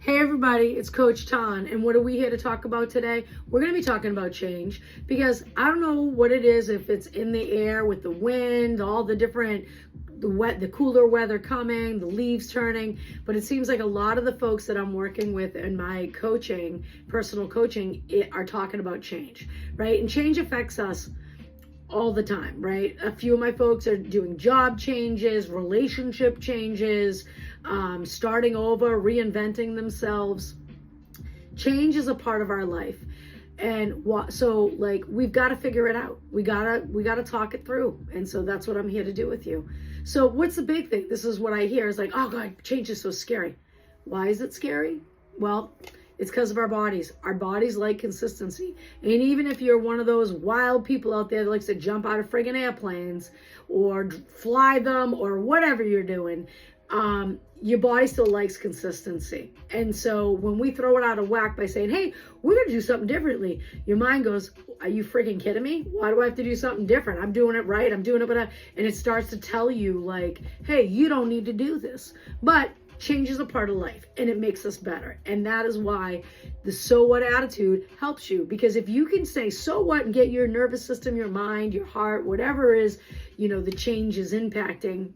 Hey everybody, it's Coach Tan, and what are we here to talk about today? We're going to be talking about change because I don't know what it is, if it's in the air with the wind, all the different, the cooler weather coming, the leaves turning, but it seems like a lot of the folks that I'm working with in my coaching, personal coaching, are talking about change, right? And change affects us all the time, right? A few of my folks are doing job changes, relationship changes, starting over, reinventing themselves. Change is a part of our life. And so like, we've got to figure it out. We gotta talk it through. And so that's what I'm here to do with you. So what's the big thing? This is what I hear is like, oh God, change is so scary. Why is it scary? Well, it's because of our bodies. Our bodies like consistency. And even if you're one of those wild people out there that likes to jump out of friggin' airplanes or fly them or whatever you're doing, your body still likes consistency. And so when we throw it out of whack by saying, hey, we're going to do something differently, your mind goes, are you freaking kidding me? Why do I have to do something different? I'm doing it right. I'm doing it, and it starts to tell you like, hey, you don't need to do this. But change is a part of life and it makes us better. And that is why the so what attitude helps you. Because if you can say so what and get your nervous system, your mind, your heart, whatever is, the change is impacting,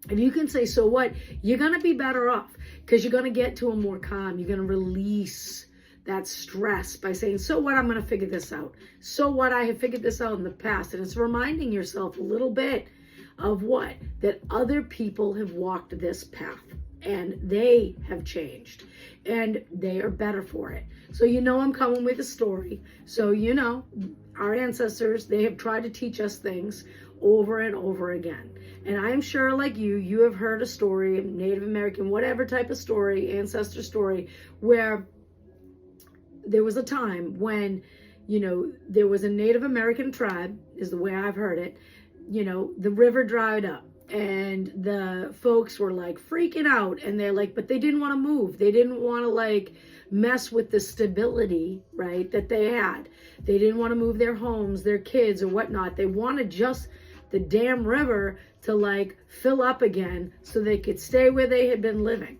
if you can say so what, you're going to be better off because you're going to get to a more calm. You're going to release that stress by saying, so what, I'm going to figure this out. So what, I have figured this out in the past. And it's reminding yourself a little bit of what? That other people have walked this path. And they have changed and they are better for it. So, I'm coming with a story. So, our ancestors, they have tried to teach us things over and over again. And I'm sure like you have heard a story, Native American, whatever type of story, ancestor story, where there was a time when, there was a Native American tribe, is the way I've heard it, the river dried up. And the folks were like freaking out, and they're like, but they didn't want to move. They didn't want to like mess with the stability, right, that they had. They didn't want to move their homes, their kids or whatnot. They wanted just the damn river to like fill up again so they could stay where they had been living.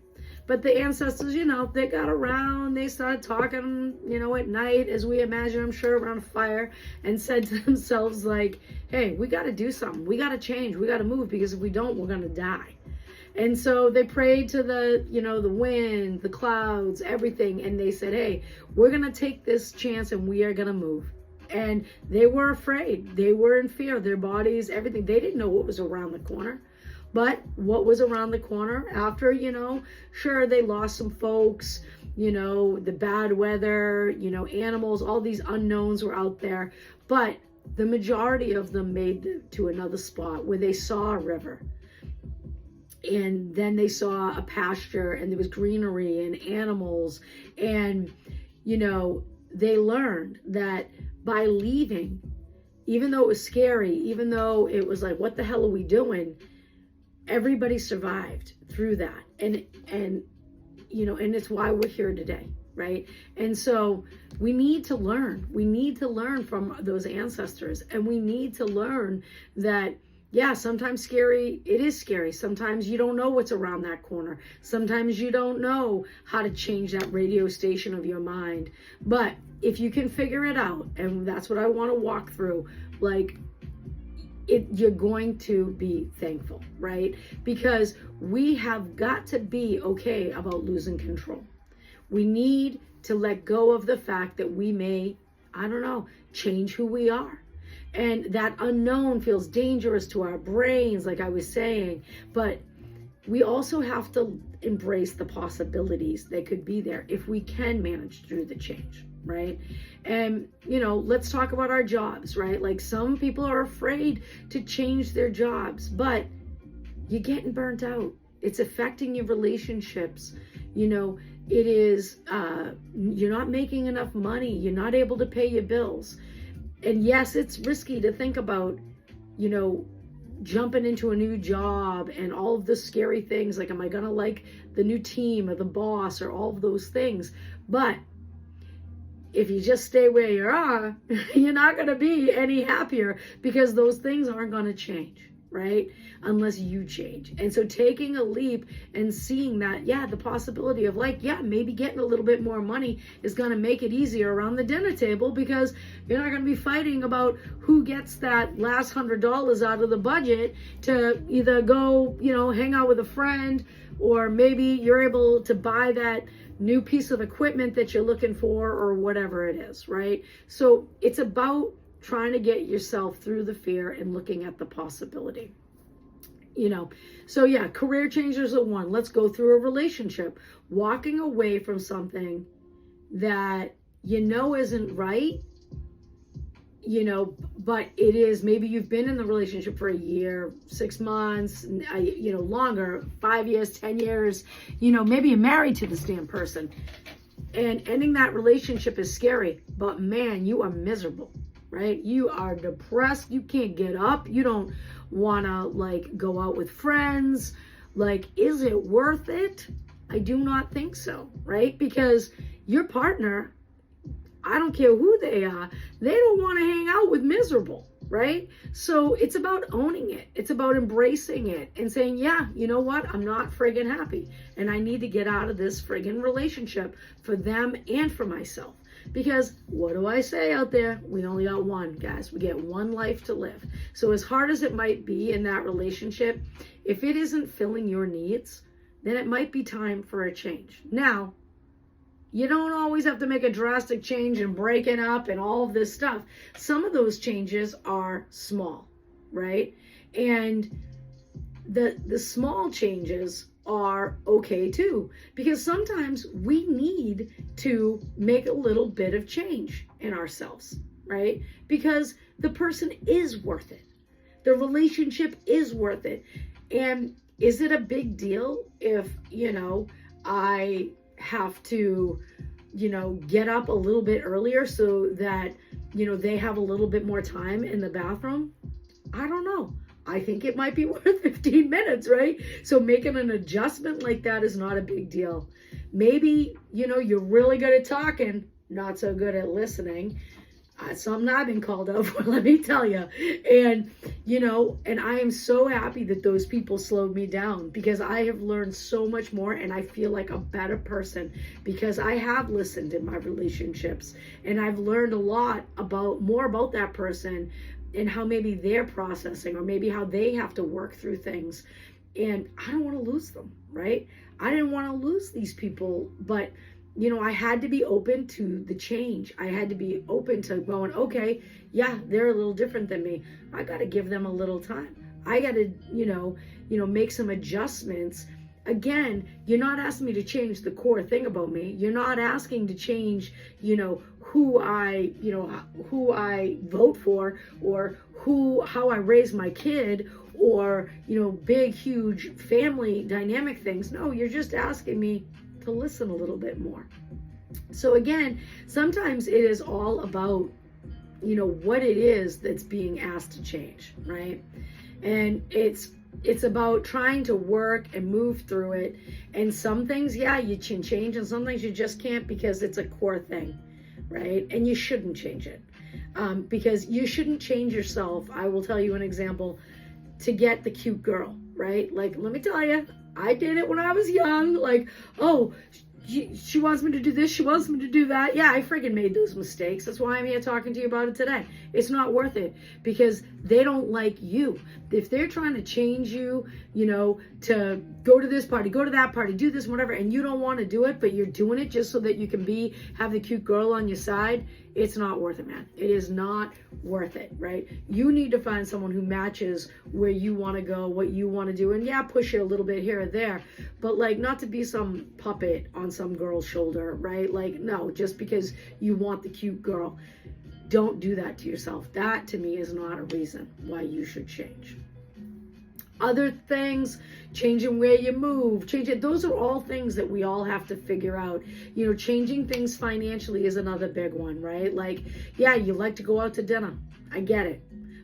But the ancestors, they got around, they started talking, at night, as we imagine, I'm sure, around a fire, and said to themselves like, hey, we got to do something. We got to change. We got to move, because if we don't, we're going to die. And so they prayed to the, the wind, the clouds, everything. And they said, hey, we're going to take this chance and we are going to move. And they were afraid. They were in fear. Their bodies, everything. They didn't know what was around the corner. But what was around the corner after, sure, they lost some folks, the bad weather, animals, all these unknowns were out there. But the majority of them made it to another spot where they saw a river. And then they saw a pasture, and there was greenery and animals. And, they learned that by leaving, even though it was scary, even though it was like, what the hell are we doing? Everybody survived through that. And it's why we're here today, right? And so we need to learn. We need to learn from those ancestors, and we need to learn that, yeah, sometimes scary, it is scary. Sometimes you don't know what's around that corner. Sometimes you don't know how to change that radio station of your mind. But if you can figure it out, and that's what I want to walk through, like, you're going to be thankful, right? Because we have got to be okay about losing control. We need to let go of the fact that we may, change who we are. And that unknown feels dangerous to our brains, like I was saying. But we also have to embrace the possibilities that could be there if we can manage through the change, right? And, let's talk about our jobs, right? Like, some people are afraid to change their jobs, but you're getting burnt out. It's affecting your relationships. It is, you're not making enough money. You're not able to pay your bills. And yes, it's risky to think about, jumping into a new job and all of the scary things. Like, am I going to like the new team or the boss or all of those things? But if you just stay where you are, you're not going to be any happier, because those things aren't going to change. right? Unless you change. And so taking a leap and seeing that, yeah, the possibility of like, yeah, maybe getting a little bit more money is going to make it easier around the dinner table, because you're not going to be fighting about who gets that last $100 out of the budget to either go, hang out with a friend, or maybe you're able to buy that new piece of equipment that you're looking for, or whatever it is, right? So it's about trying to get yourself through the fear and looking at the possibility. So yeah, career changes are one. Let's go through a relationship. Walking away from something that isn't right, but it is. Maybe you've been in the relationship for a year, 6 months, longer, 5 years, 10 years, maybe you're married to this damn person, and ending that relationship is scary, but man, you are miserable, right? You are depressed. You can't get up. You don't want to go out with friends. Is it worth it? I do not think so, right? Because your partner, I don't care who they are, they don't want to hang out with miserable, right? So it's about owning it. It's about embracing it and saying, yeah, you know what? I'm not friggin' happy, and I need to get out of this friggin' relationship for them and for myself. Because what do I say out there? We only got one, guys. We get one life to live. So as hard as it might be in that relationship, if it isn't filling your needs, then it might be time for a change. Now, you don't always have to make a drastic change and breaking up and all of this stuff. Some of those changes are small, right? And the small changes are okay too, because sometimes we need to make a little bit of change in ourselves, right? Because the person is worth it. The relationship is worth it. And is it a big deal if, I have to, get up a little bit earlier so that, they have a little bit more time in the bathroom? I don't know. I think it might be worth 15 minutes, right? So making an adjustment like that is not a big deal. Maybe, you're really good at talking, not so good at listening. Something I've been called out for, let me tell you. And, and I am so happy that those people slowed me down, because I have learned so much more, and I feel like a better person because I have listened in my relationships, and I've learned a lot more about that person and how maybe they're processing, or maybe how they have to work through things. And I don't want to lose them, right? I didn't want to lose these people, but I had to be open to the change. I had to be open to going, okay, yeah, they're a little different than me. I got to give them a little time. I got to, make some adjustments. Again, you're not asking me to change the core thing about me. You're not asking to change, who I vote for, or how I raise my kid, or, big, huge family dynamic things. No, you're just asking me to listen a little bit more. So again, sometimes it is all about, what it is that's being asked to change, right? And it's about trying to work and move through it. And some things, yeah, you can change, and some things you just can't, because it's a core thing, right? And you shouldn't change it, because you shouldn't change yourself. I will tell you an example, to get the cute girl, right? Let me tell you, I did it when I was young. Oh, she wants me to do this, she wants me to do that. Yeah, I friggin' made those mistakes. That's why I'm here talking to you about it today. It's not worth it, because they don't like you. If they're trying to change you, to go to this party, go to that party, do this, whatever, and you don't want to do it, but you're doing it just so that you can have the cute girl on your side, it's not worth it, man. It is not worth it, right? You need to find someone who matches where you want to go, what you want to do, and yeah, push it a little bit here or there, but not to be some puppet on some girl's shoulder, right? No, just because you want the cute girl. Don't do that to yourself. That, to me, is not a reason why you should change. Other things, changing where you move, those are all things that we all have to figure out. Changing things financially is another big one, right? Yeah, you like to go out to dinner. I get it.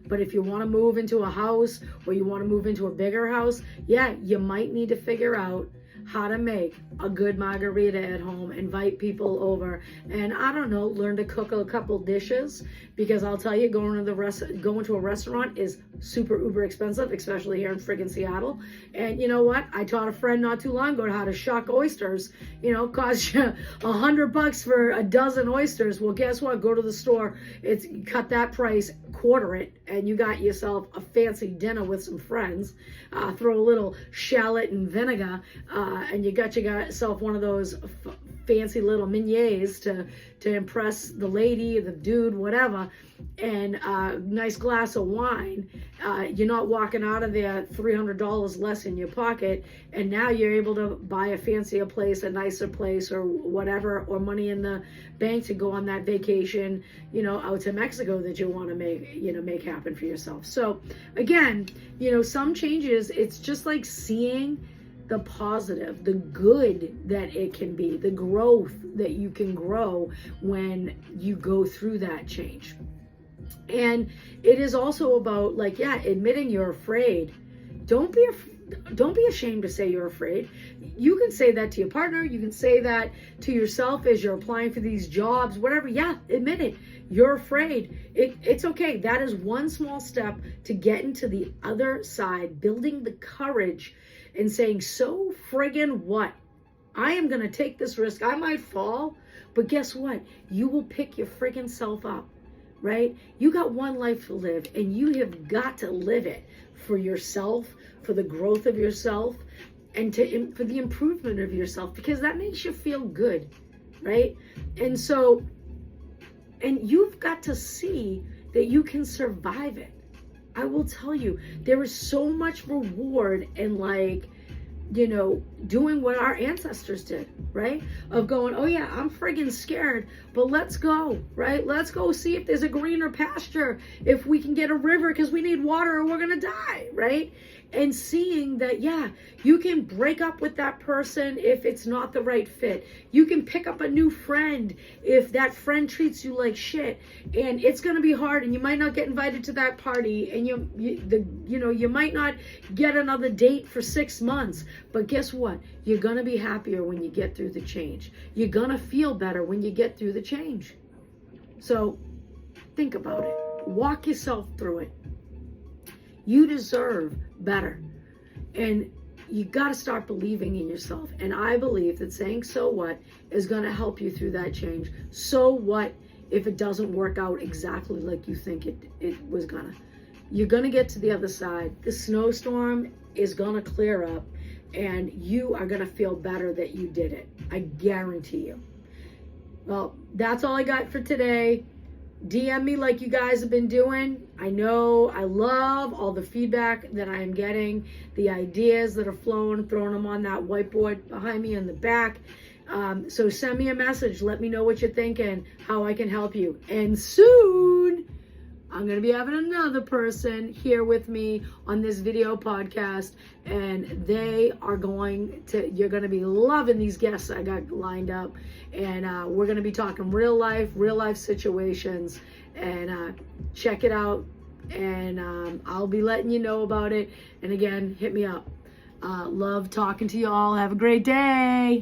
But if you want to move into a house, or you want to move into a bigger house, yeah, you might need to figure out how to make a good margarita at home, invite people over, and I don't know, learn to cook a couple dishes, because I'll tell you, going to a restaurant is super uber expensive, especially here in friggin' Seattle. And you know what? I taught a friend not too long ago how to shuck oysters. Cost you $100 for a dozen oysters. Well, guess what? Go to the store, cut that price, quarter it, and you got yourself a fancy dinner with some friends. Throw a little shallot and vinegar, and you got yourself one of those fancy little beignets to impress the lady, the dude, whatever, and a nice glass of wine. You're not walking out of there $300 less in your pocket, and now you're able to buy a fancier place, a nicer place, or whatever, or money in the bank to go on that vacation, out to Mexico that you want to make happen for yourself. So again, some changes, it's just like seeing the positive, the good that it can be, the growth that you can grow when you go through that change. And it is also about admitting you're afraid. Don't be ashamed to say you're afraid. You can say that to your partner. You can say that to yourself as you're applying for these jobs, whatever. Yeah, admit it. You're afraid. It's okay. That is one small step to getting to the other side, building the courage and saying, so friggin' what? I am going to take this risk. I might fall, but guess what? You will pick your friggin' self up, right? You got one life to live, and you have got to live it for yourself, for the growth of yourself, and for the improvement of yourself, because that makes you feel good, right? And you've got to see that you can survive it. I will tell you, there is so much reward in doing what our ancestors did, right? Of going, oh yeah, I'm friggin' scared, but let's go, right? Let's go see if there's a greener pasture, if we can get a river, because we need water or we're gonna die, right? And seeing that, yeah, you can break up with that person if it's not the right fit. You can pick up a new friend if that friend treats you like shit, and it's gonna be hard, and you might not get invited to that party, and you might not get another date for 6 months. But guess what? You're gonna be happier when you get through the change. You're gonna feel better when you get through the change. So think about it. Walk yourself through it. You deserve better. And you got to start believing in yourself. And I believe that saying so what is going to help you through that change. So what if it doesn't work out exactly like you think it was gonna? You're going to get to the other side. The snowstorm is going to clear up, and you are going to feel better that you did it. I guarantee you. Well, that's all I got for today. DM me like you guys have been doing. I know I love all the feedback that I am getting, the ideas that are flowing, throwing them on that whiteboard behind me in the back. So send me a message. Let me know what you're thinking, how I can help you. And soon, I'm going to be having another person here with me on this video podcast, and you're going to be loving these guests I got lined up, and we're going to be talking real life situations, and check it out, and I'll be letting you know about it. And again, hit me up. Love talking to you all. Have a great day.